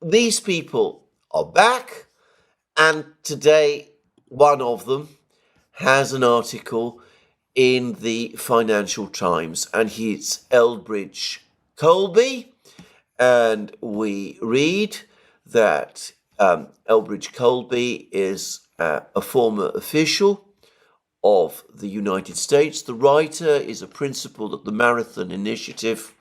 these people are back, and today one of them has an article in the Financial Times, and he's Elbridge Colby, and we read that Elbridge Colby is a former official of the United States. The writer is a principal at the Marathon Initiative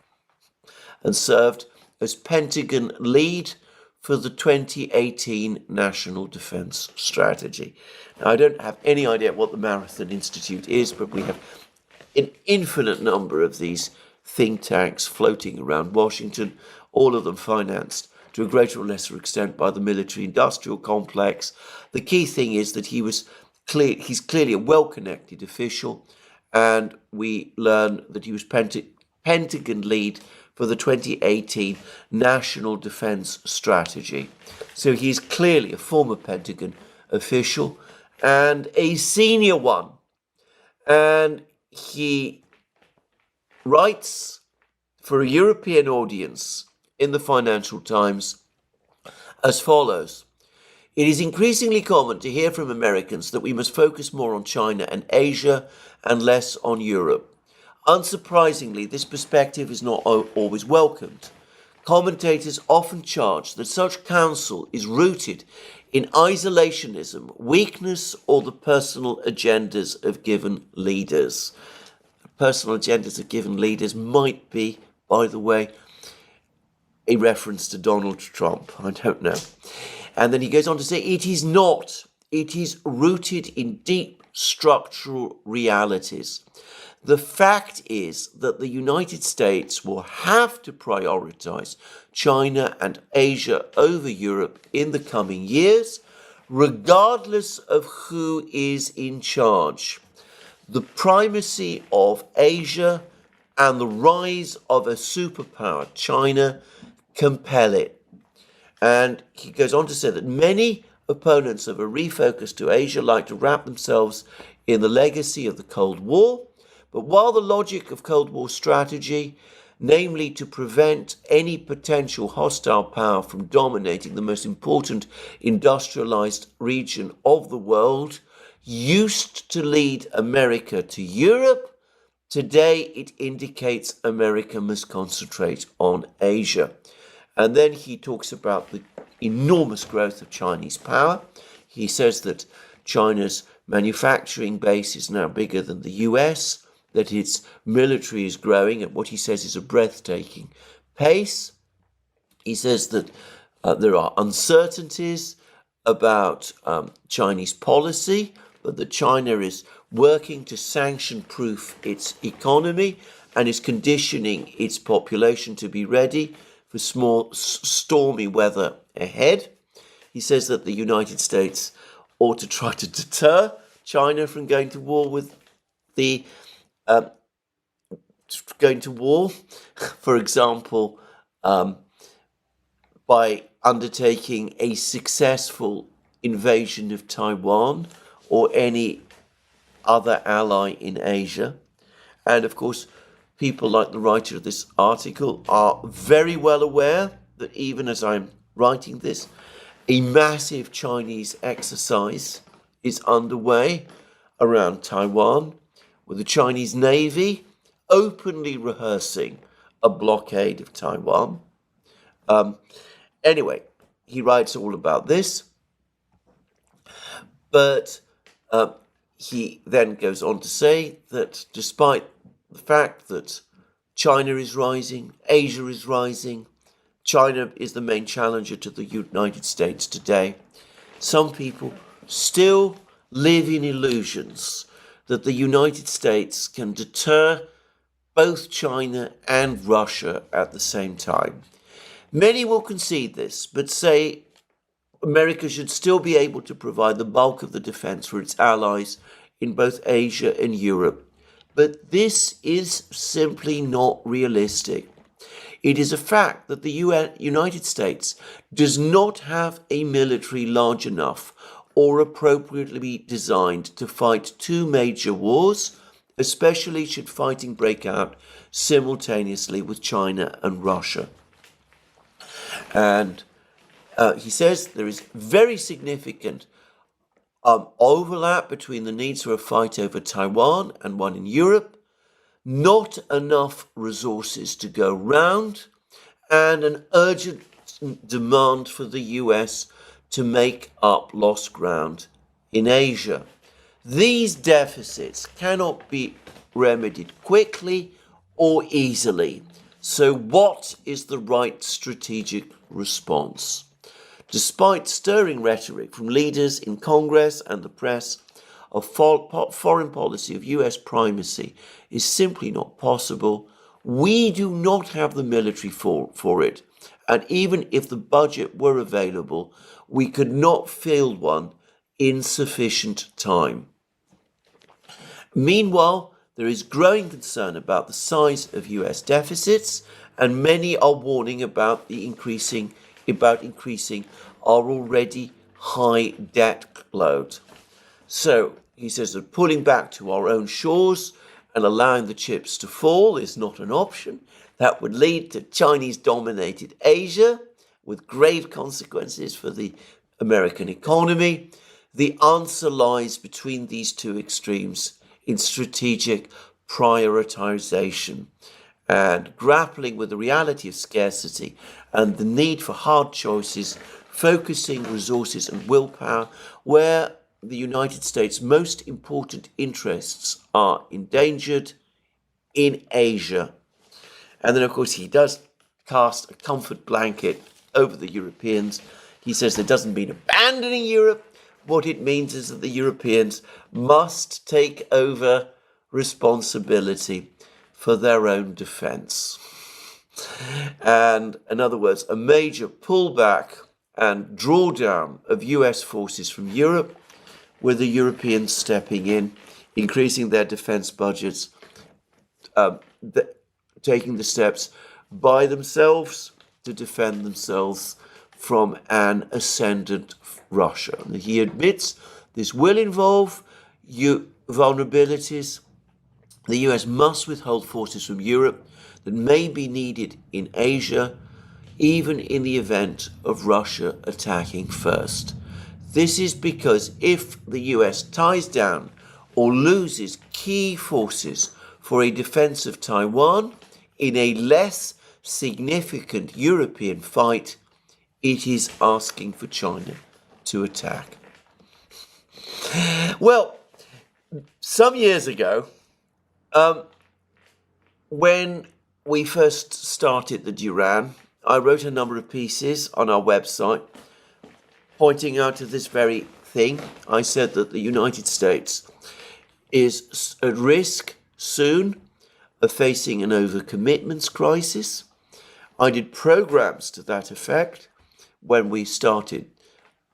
and served as Pentagon lead for the 2018 National Defense Strategy. Now, I don't have any idea what the Marathon Institute is, but we have an infinite number of these think tanks floating around Washington, all of them financed to a greater or lesser extent by the military-industrial complex. The key thing is that he's clearly a well-connected official, and we learn that he was Pentagon lead for the 2018 National Defense Strategy. So he's clearly a former Pentagon official and a senior one. And he writes for a European audience in the Financial Times as follows. It is increasingly common to hear from Americans that we must focus more on China and Asia and less on Europe. Unsurprisingly, this perspective is not always welcomed. Commentators often charge that such counsel is rooted in isolationism, weakness, or the personal agendas of given leaders. Personal agendas of given leaders might be, by the way, a reference to Donald Trump. I don't know. And then he goes on to say, it is not. It is rooted in deep structural realities. The fact is that the United States will have to prioritize China and Asia over Europe in the coming years, regardless of who is in charge. The primacy of Asia and the rise of a superpower, China, compel it. And he goes on to say that many opponents of a refocus to Asia like to wrap themselves in the legacy of the Cold War. But while the logic of Cold War strategy, namely to prevent any potential hostile power from dominating the most important industrialized region of the world, used to lead America to Europe, today it indicates America must concentrate on Asia. And then he talks about the enormous growth of Chinese power. He says that China's manufacturing base is now bigger than the US, that its military is growing at what he says is a breathtaking pace. He says that there are uncertainties about Chinese policy, but that China is working to sanction-proof its economy and is conditioning its population to be ready for stormy weather ahead. He says that the United States ought to try to deter China from going to war with the for example, by undertaking a successful invasion of Taiwan or any other ally in Asia. And of course, people like the writer of this article are very well aware that even as I'm writing this, a massive Chinese exercise is underway around Taiwan, with the Chinese Navy openly rehearsing a blockade of Taiwan. Anyway, he writes all about this, but he then goes on to say that despite the fact that China is rising, Asia is rising, China is the main challenger to the United States today, some people still live in illusions that the United States can deter both China and Russia at the same time. Many will concede this, but say America should still be able to provide the bulk of the defense for its allies in both Asia and Europe. But this is simply not realistic. It is a fact that the United States does not have a military large enough or appropriately designed to fight two major wars, especially should fighting break out simultaneously with China and Russia. And He says there is very significant overlap between the needs for a fight over Taiwan and one in Europe, not enough resources to go round, and an urgent demand for the US to make up lost ground in Asia. These deficits cannot be remedied quickly or easily. So what is the right strategic response? Despite stirring rhetoric from leaders in Congress and the press, a foreign policy of US primacy is simply not possible. We do not have the military for it. And even if the budget were available, we could not field one in sufficient time. Meanwhile, there is growing concern about the size of US deficits, and many are warning about increasing our already high debt load. So he says that pulling back to our own shores and allowing the chips to fall is not an option. That would lead to Chinese-dominated Asia, with grave consequences for the American economy. The answer lies between these two extremes in strategic prioritization and grappling with the reality of scarcity and the need for hard choices, focusing resources and willpower where the United States' most important interests are endangered in Asia. And then, of course, he does cast a comfort blanket over the Europeans. He says that doesn't mean abandoning Europe. What it means is that the Europeans must take over responsibility for their own defense. And in other words, a major pullback and drawdown of US forces from Europe, with the Europeans stepping in, increasing their defense budgets, taking the steps by themselves to defend themselves from an ascendant Russia. And he admits this will involve vulnerabilities. The US must withhold forces from Europe that may be needed in Asia, even in the event of Russia attacking first. This is because if the US ties down or loses key forces for a defense of Taiwan in a less significant European fight, it is asking for China to attack. Well, some years ago, when we first started the Duran, I wrote a number of pieces on our website pointing out to this very thing. I said that the United States is at risk soon of facing an overcommitments crisis. I did programs to that effect when we started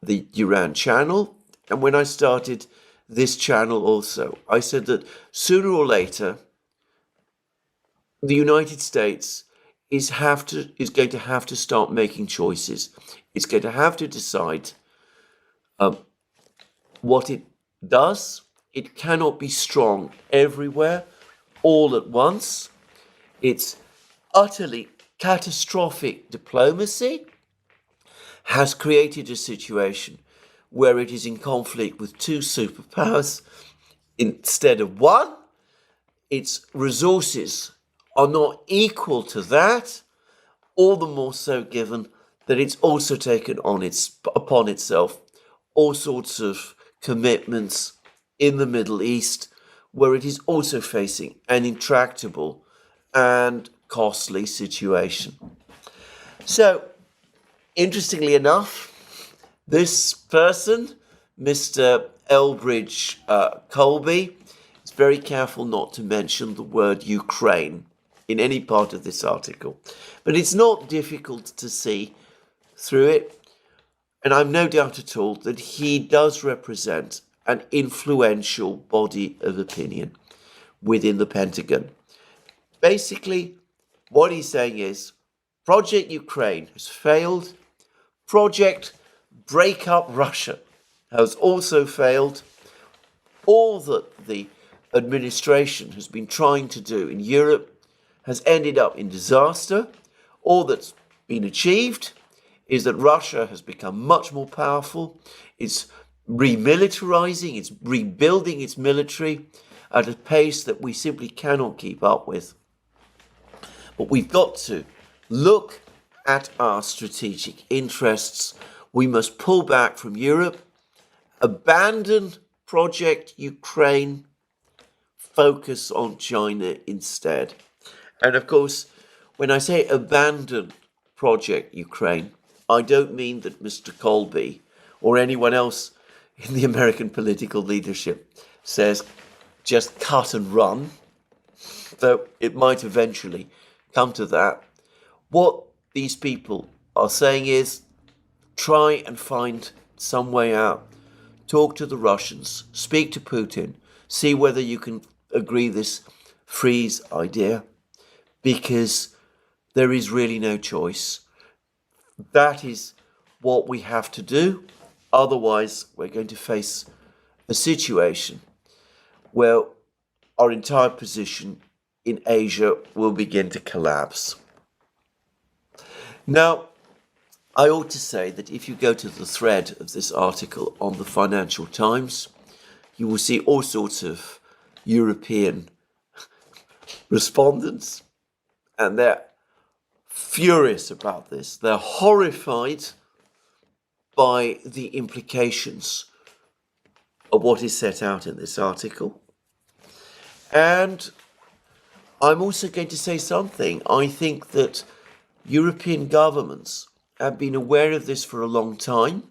the Duran channel, and when I started this channel also. I said that sooner or later, the United States is going to have to start making choices. It's going to have to decide what it does. It cannot be strong everywhere, all at once. Its utterly catastrophic diplomacy has created a situation where it is in conflict with two superpowers instead of one. Its resources are not equal to that, all the more so given that it's also taken upon itself all sorts of commitments in the Middle East, where it is also facing an intractable and costly situation. So, interestingly enough, this person, Mr. Elbridge Colby, is very careful not to mention the word Ukraine in any part of this article. But it's not difficult to see through it, and I'm no doubt at all that he does represent an influential body of opinion within the Pentagon. Basically, what he's saying is, Project Ukraine has failed. Project Break Up Russia has also failed. All that the administration has been trying to do in Europe has ended up in disaster. All that's been achieved is that Russia has become much more powerful. It's remilitarizing, it's rebuilding its military at a pace that we simply cannot keep up with. But we've got to look at our strategic interests. We must pull back from Europe, abandon Project Ukraine, focus on China instead. And of course, when I say abandon Project Ukraine, I don't mean that Mr. Colby or anyone else in the American political leadership says just cut and run, though it might eventually come to that. What these people are saying is try and find some way out. Talk to the Russians, speak to Putin, see whether you can agree this freeze idea, because there is really no choice. That is what we have to do. Otherwise, we're going to face a situation where our entire position in Asia will begin to collapse. Now, I ought to say that if you go to the thread of this article on the Financial Times, you will see all sorts of European respondents, and they're furious about this. They're horrified by the implications of what is set out in this article. And I'm also going to say something. I think that European governments have been aware of this for a long time,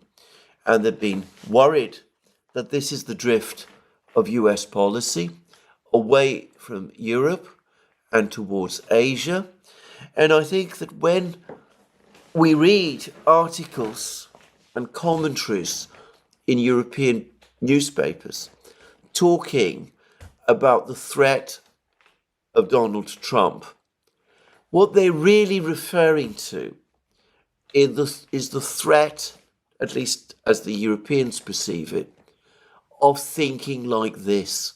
and they've been worried that this is the drift of US policy away from Europe and towards Asia. And I think that when we read articles and commentaries in European newspapers talking about the threat of Donald Trump, what they're really referring to is the threat, at least as the Europeans perceive it, of thinking like this.